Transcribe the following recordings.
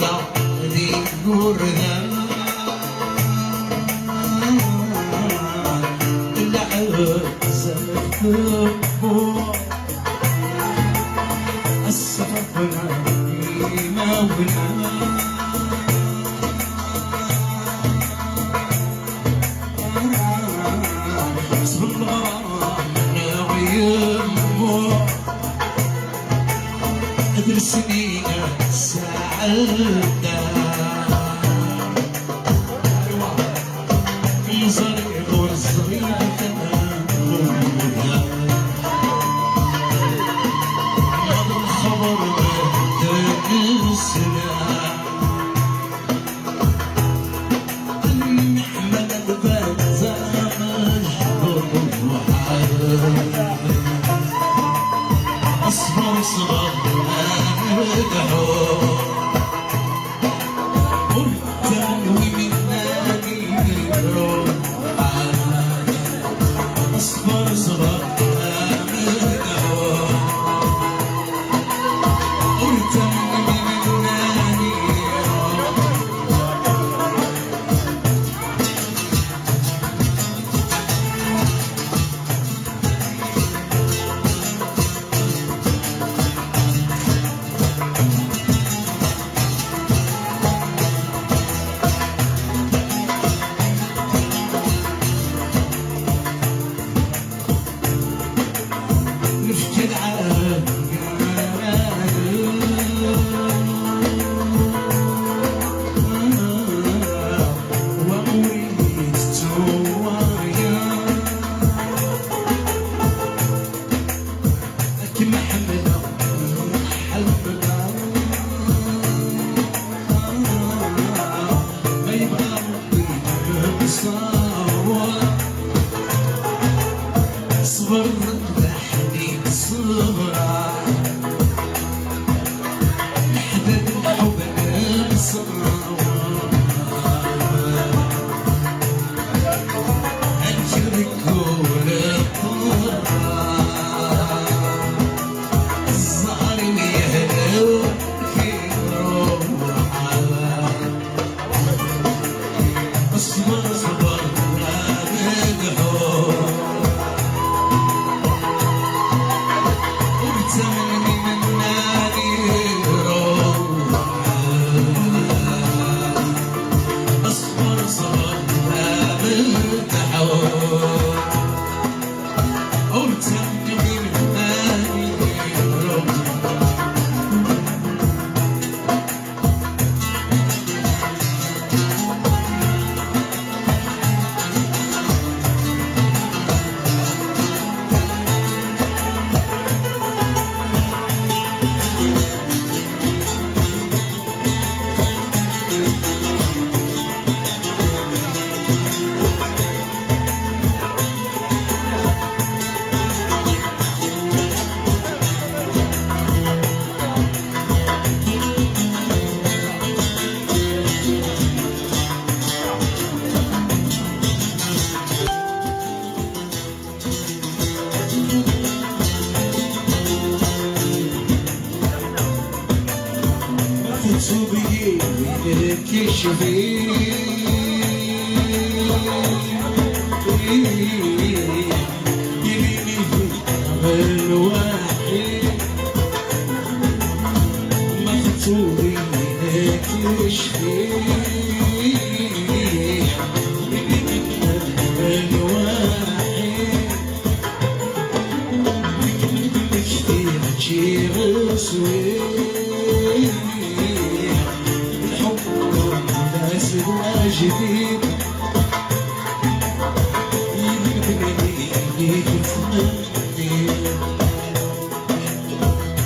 يطلع ذي نورها العزة الصبر ما ولا سنين سعدنا صريح والصغير هذا الخبر بدك السلام نحمل البزة مجروح أصفر صغار صبر لحني صبرا حدد الحب صبرا أجرك ولا طرا الظالم يهلو في روحا اصبر صبر لا مدحو تبيني كشفي يليني بالواحد مخطوبي كشفي يليني بالواحد كثير جير سوي جديد يبني يفنني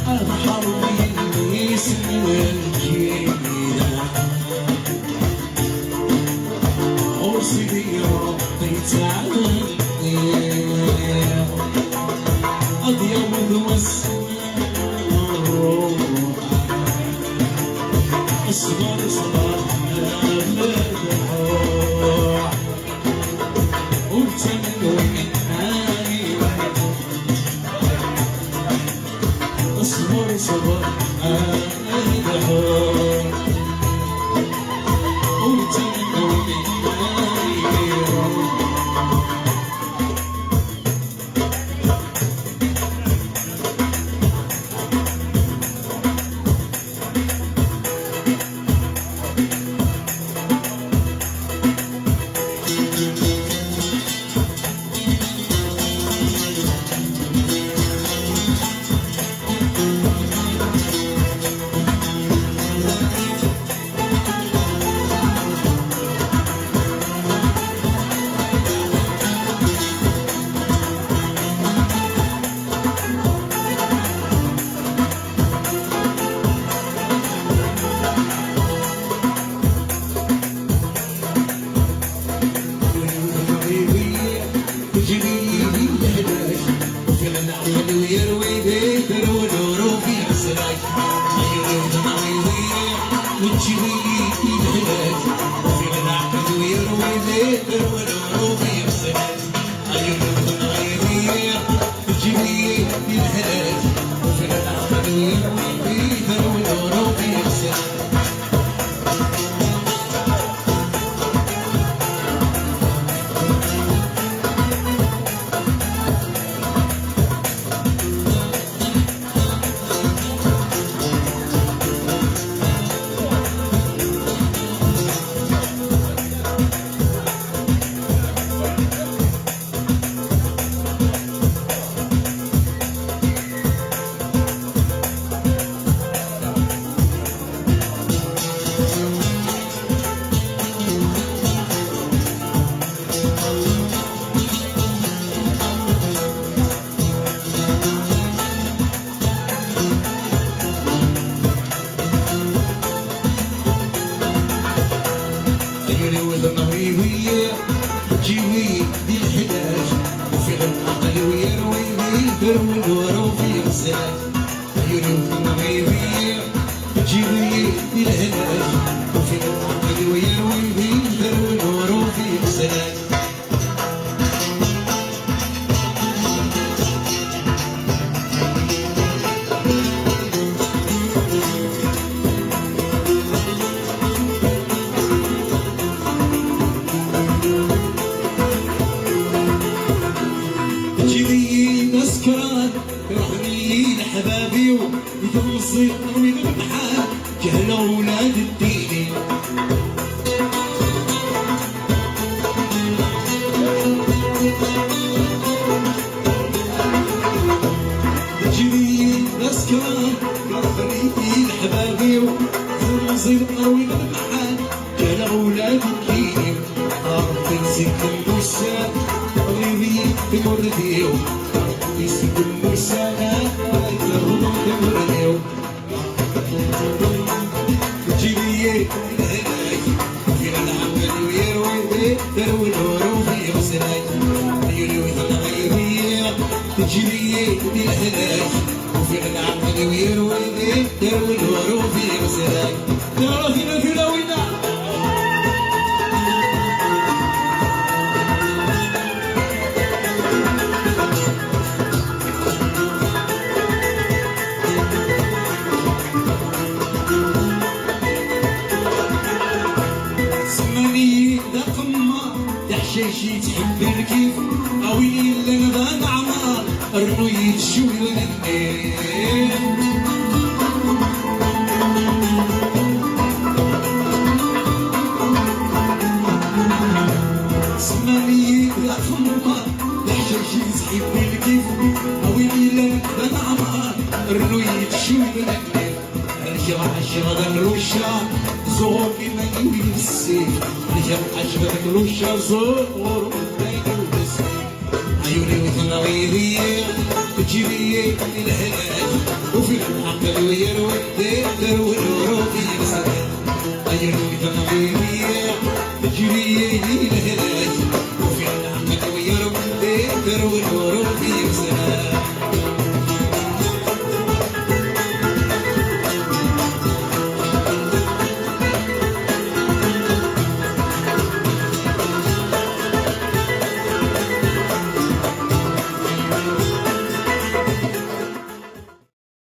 أرحم مني سوى الجيدة أوصلي ربي تعبني أضيم والسماء اصبر صبر وسلام عيوني وثمانية تجيبي الهلاك وفي العقل ويروي بيدر ونور وفي سلام حبابي ويثم الصيف من البحار جهل اولاد الدين جري نسكر ربني حبابي ويثم الصيف من البحار جهل اولاد الدين عرفت نسيك الموسى غيبي بمردي نسيك الموسى جيبي الهلاك في العمل ويروي دروي نور وفي مسلاك عيوني وثمانية تجيبي الهلاك وفي العمل ويروي دروي نور وفي مسلاك تراثنا في لوينا شي تحب الكيف اوي اللي نبان عمار الريد شو يغني سماني يا فما يحشي شي تحب الكيف اوي اللي نبان عمار الريد شو يغني عشرة الرشا زور بمن يسيف عشرة الرشا زور بمن يسيف عيوني وثمانية تجيبي الهلاك وفي العقل